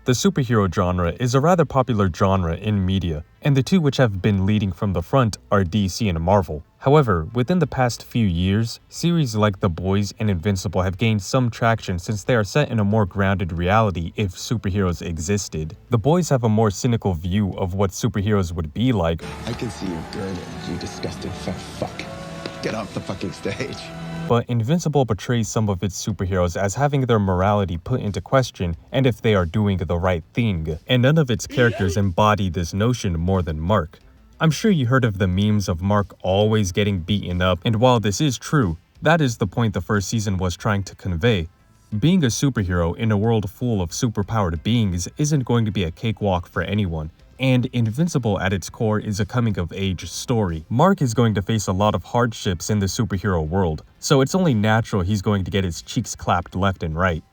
The superhero genre is a rather popular genre in media, and the two which have been leading from the front are DC and Marvel. However, within the past few years, series like The Boys and Invincible have gained some traction since they are set in a more grounded reality if superheroes existed. The Boys have a more cynical view of what superheroes would be like. I can see your girdle, you disgusting fat fuck. Get off the fucking stage. But Invincible portrays some of its superheroes as having their morality put into question and if they are doing the right thing, and none of its characters embody this notion more than Mark. I'm sure you heard of the memes of Mark always getting beaten up, and while this is true, that is the point the first season was trying to convey. Being a superhero in a world full of superpowered beings isn't going to be a cakewalk for anyone. And Invincible at its core is a coming-of-age story. Mark is going to face a lot of hardships in the superhero world, so it's only natural he's going to get his cheeks clapped left and right.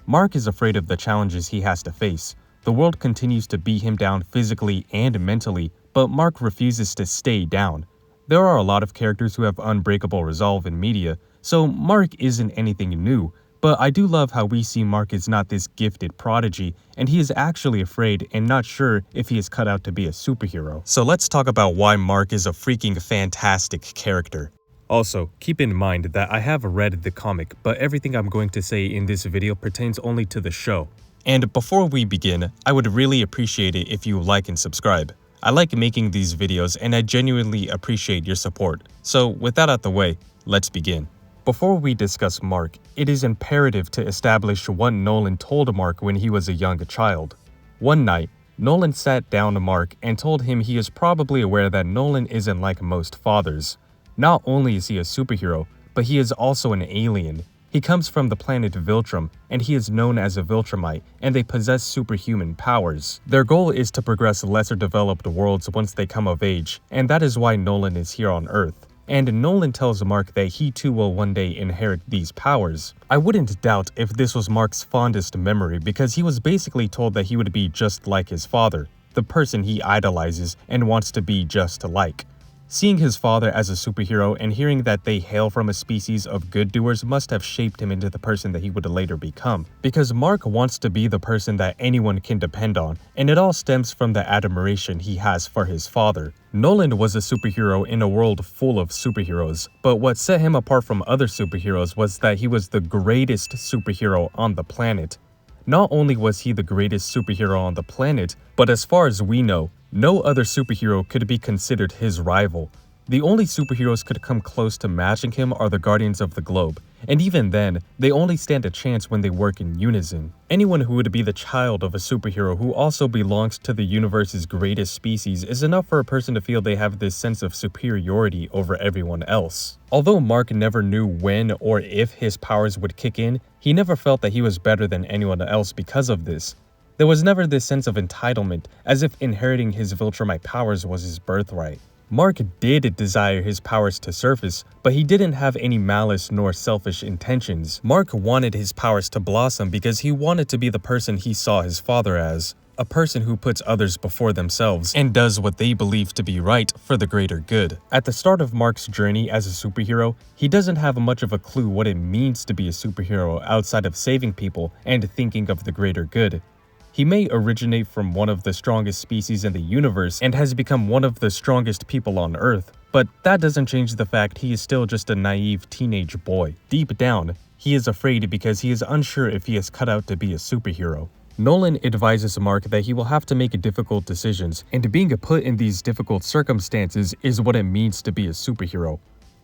Mark is afraid of the challenges he has to face. The world continues to beat him down physically and mentally, but Mark refuses to stay down. There are a lot of characters who have unbreakable resolve in media, so Mark isn't anything new. But I do love how we see Mark is not this gifted prodigy, and he is actually afraid and not sure if he is cut out to be a superhero. So let's talk about why Mark is a freaking fantastic character. Also, keep in mind that I have read the comic, but everything I'm going to say in this video pertains only to the show. And before we begin, I would really appreciate it if you like and subscribe. I like making these videos and I genuinely appreciate your support. So with that out the way, let's begin. Before we discuss Mark, it is imperative to establish what Nolan told Mark when he was a young child. One night, Nolan sat down to Mark and told him he is probably aware that Nolan isn't like most fathers. Not only is he a superhero, but he is also an alien. He comes from the planet Viltrum, and he is known as a Viltrumite, and they possess superhuman powers. Their goal is to progress lesser developed worlds once they come of age, and that is why Nolan is here on Earth. And Nolan tells Mark that he too will one day inherit these powers. I wouldn't doubt if this was Mark's fondest memory because he was basically told that he would be just like his father, the person he idolizes and wants to be just like. Seeing his father as a superhero and hearing that they hail from a species of good doers must have shaped him into the person that he would later become. Because Mark wants to be the person that anyone can depend on, and it all stems from the admiration he has for his father. Nolan was a superhero in a world full of superheroes, but what set him apart from other superheroes was that he was the greatest superhero on the planet. Not only was he the greatest superhero on the planet, but as far as we know, no other superhero could be considered his rival. The only superheroes could come close to matching him are the Guardians of the Globe, and even then, they only stand a chance when they work in unison. Anyone who would be the child of a superhero who also belongs to the universe's greatest species is enough for a person to feel they have this sense of superiority over everyone else. Although Mark never knew when or if his powers would kick in, he never felt that he was better than anyone else because of this. There was never this sense of entitlement, as if inheriting his Viltrumite powers was his birthright. Mark did desire his powers to surface, but he didn't have any malice nor selfish intentions. Mark wanted his powers to blossom because he wanted to be the person he saw his father as, a person who puts others before themselves and does what they believe to be right for the greater good. At the start of Mark's journey as a superhero, he doesn't have much of a clue what it means to be a superhero outside of saving people and thinking of the greater good. He may originate from one of the strongest species in the universe and has become one of the strongest people on Earth, but that doesn't change the fact he is still just a naive teenage boy. Deep down, he is afraid because he is unsure if he is cut out to be a superhero. Nolan advises Mark that he will have to make difficult decisions, and being put in these difficult circumstances is what it means to be a superhero.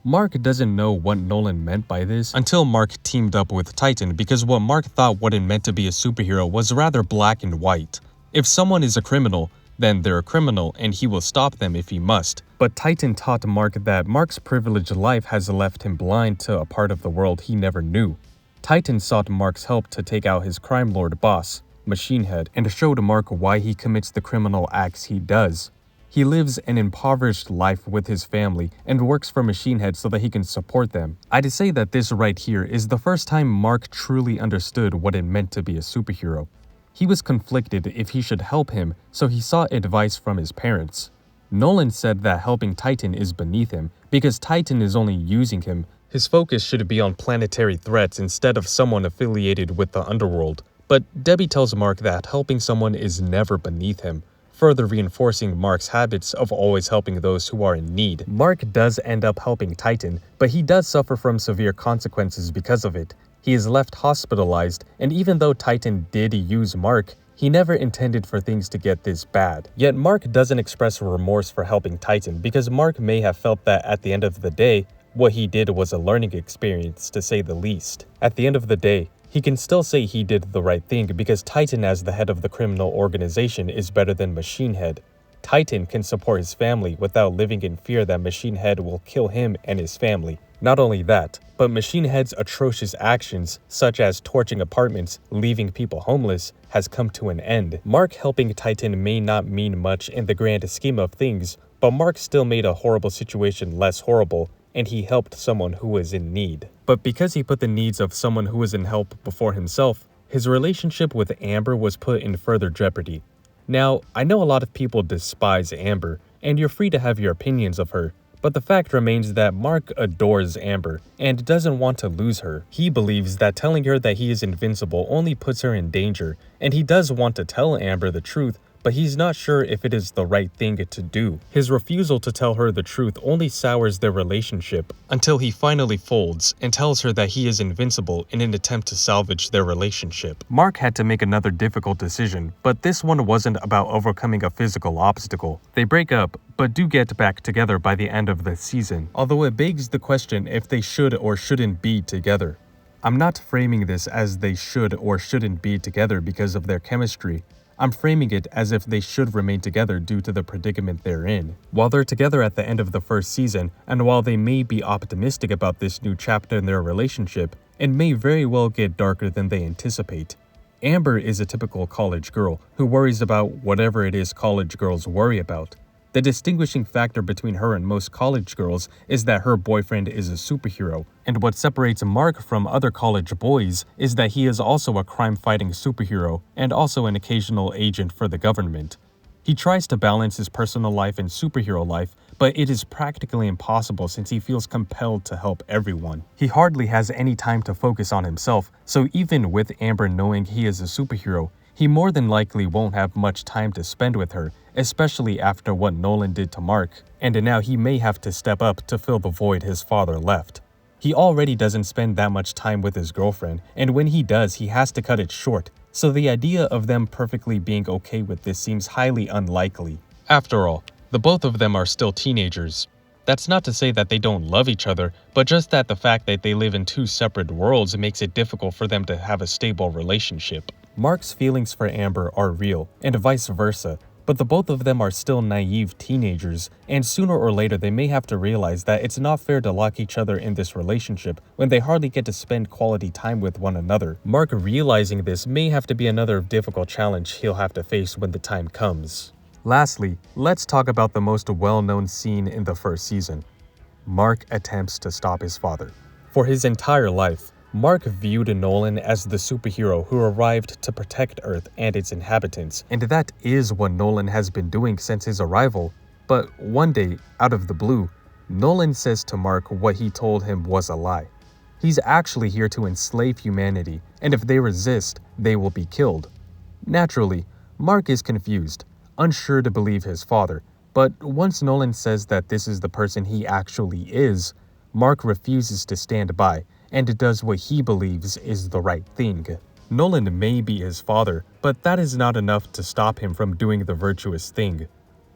Mark doesn't know what Nolan meant by this until Mark teamed up with Titan, because what Mark thought what it meant to be a superhero was rather black and white. If someone is a criminal, then they're a criminal and he will stop them if he must. But Titan taught Mark that Mark's privileged life has left him blind to a part of the world he never knew. Titan sought Mark's help to take out his crime lord boss, Machine Head, and showed Mark why he commits the criminal acts he does. He lives an impoverished life with his family and works for Machine Head so that he can support them. I'd say that this right here is the first time Mark truly understood what it meant to be a superhero. He was conflicted if he should help him, so he sought advice from his parents. Nolan said that helping Titan is beneath him because Titan is only using him. His focus should be on planetary threats instead of someone affiliated with the underworld. But Debbie tells Mark that helping someone is never beneath him, further reinforcing Mark's habits of always helping those who are in need. Mark does end up helping Titan, but he does suffer from severe consequences because of it. He is left hospitalized, and even though Titan did use Mark, he never intended for things to get this bad. Yet Mark doesn't express remorse for helping Titan because Mark may have felt that at the end of the day, what he did was a learning experience to say the least. At the end of the day, he can still say he did the right thing because Titan as the head of the criminal organization is better than Machine Head. Titan can support his family without living in fear that Machine Head will kill him and his family. Not only that, but Machine Head's atrocious actions, such as torching apartments, leaving people homeless, has come to an end. Mark helping Titan may not mean much in the grand scheme of things, but Mark still made a horrible situation less horrible, and he helped someone who was in need. But because he put the needs of someone who was in help before himself, his relationship with Amber was put in further jeopardy. Now, I know a lot of people despise Amber, and you're free to have your opinions of her, but the fact remains that Mark adores Amber and doesn't want to lose her. He believes that telling her that he is invincible only puts her in danger, and he does want to tell Amber the truth, but he's not sure if it is the right thing to do. His refusal to tell her the truth only sours their relationship until he finally folds and tells her that he is invincible in an attempt to salvage their relationship. Mark had to make another difficult decision, but this one wasn't about overcoming a physical obstacle. They break up, but do get back together by the end of the season, although it begs the question if they should or shouldn't be together. I'm not framing this as they should or shouldn't be together because of their chemistry. I'm framing it as if they should remain together due to the predicament they're in. While they're together at the end of the first season, and while they may be optimistic about this new chapter in their relationship, it may very well get darker than they anticipate. Amber is a typical college girl who worries about whatever it is college girls worry about. The distinguishing factor between her and most college girls is that her boyfriend is a superhero, and what separates Mark from other college boys is that he is also a crime-fighting superhero and also an occasional agent for the government. He tries to balance his personal life and superhero life, but it is practically impossible since he feels compelled to help everyone. He hardly has any time to focus on himself, so even with Amber knowing he is a superhero, he more than likely won't have much time to spend with her, especially after what Nolan did to Mark, and now he may have to step up to fill the void his father left. He already doesn't spend that much time with his girlfriend, and when he does, he has to cut it short, so the idea of them perfectly being okay with this seems highly unlikely. After all, the both of them are still teenagers. That's not to say that they don't love each other, but just that the fact that they live in two separate worlds makes it difficult for them to have a stable relationship. Mark's feelings for Amber are real, and vice versa, but the both of them are still naive teenagers, and sooner or later they may have to realize that it's not fair to lock each other in this relationship when they hardly get to spend quality time with one another. Mark realizing this may have to be another difficult challenge he'll have to face when the time comes. Lastly, let's talk about the most well-known scene in the first season. Mark attempts to stop his father. For his entire life, Mark viewed Nolan as the superhero who arrived to protect Earth and its inhabitants, and that is what Nolan has been doing since his arrival. But one day, out of the blue, Nolan says to Mark what he told him was a lie. He's actually here to enslave humanity, and if they resist, they will be killed. Naturally, Mark is confused, unsure to believe his father, but once Nolan says that this is the person he actually is, Mark refuses to stand by and does what he believes is the right thing. Nolan may be his father, but that is not enough to stop him from doing the virtuous thing.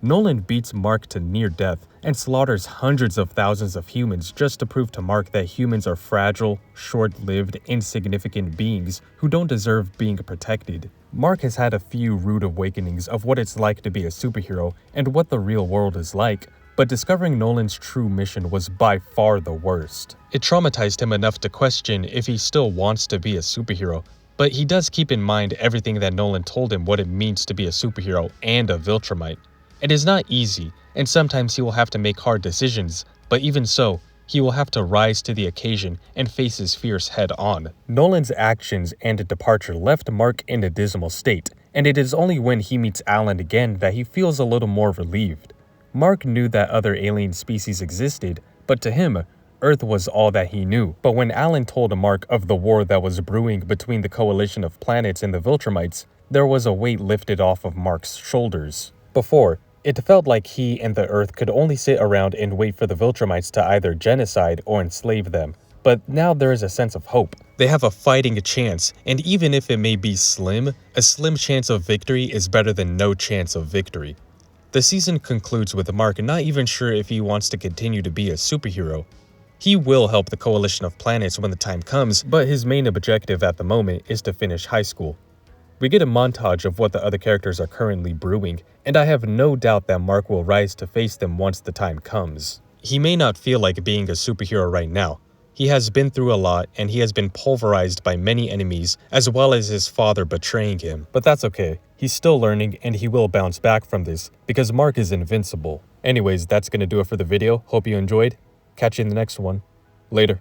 Nolan beats Mark to near death and slaughters hundreds of thousands of humans just to prove to Mark that humans are fragile, short-lived, insignificant beings who don't deserve being protected. Mark has had a few rude awakenings of what it's like to be a superhero and what the real world is like, but discovering Nolan's true mission was by far the worst. It traumatized him enough to question if he still wants to be a superhero, but he does keep in mind everything that Nolan told him what it means to be a superhero and a Viltrumite. It is not easy, and sometimes he will have to make hard decisions, but even so, he will have to rise to the occasion and face his fears head-on. Nolan's actions and departure left Mark in a dismal state, and it is only when he meets Alan again that he feels a little more relieved. Mark knew that other alien species existed, but to him, Earth was all that he knew. But when Alan told Mark of the war that was brewing between the coalition of planets and the Viltrumites, there was a weight lifted off of Mark's shoulders. Before, it felt like he and the Earth could only sit around and wait for the Viltrumites to either genocide or enslave them. But now there is a sense of hope. They have a fighting chance, and even if it may be slim, a slim chance of victory is better than no chance of victory. The season concludes with Mark not even sure if he wants to continue to be a superhero. He will help the coalition of planets when the time comes, but his main objective at the moment is to finish high school. We get a montage of what the other characters are currently brewing, and I have no doubt that Mark will rise to face them once the time comes. He may not feel like being a superhero right now. He has been through a lot, and he has been pulverized by many enemies, as well as his father betraying him. But that's okay. He's still learning, and he will bounce back from this, because Mark is invincible. Anyways, that's gonna do it for the video. Hope you enjoyed. Catch you in the next one. Later.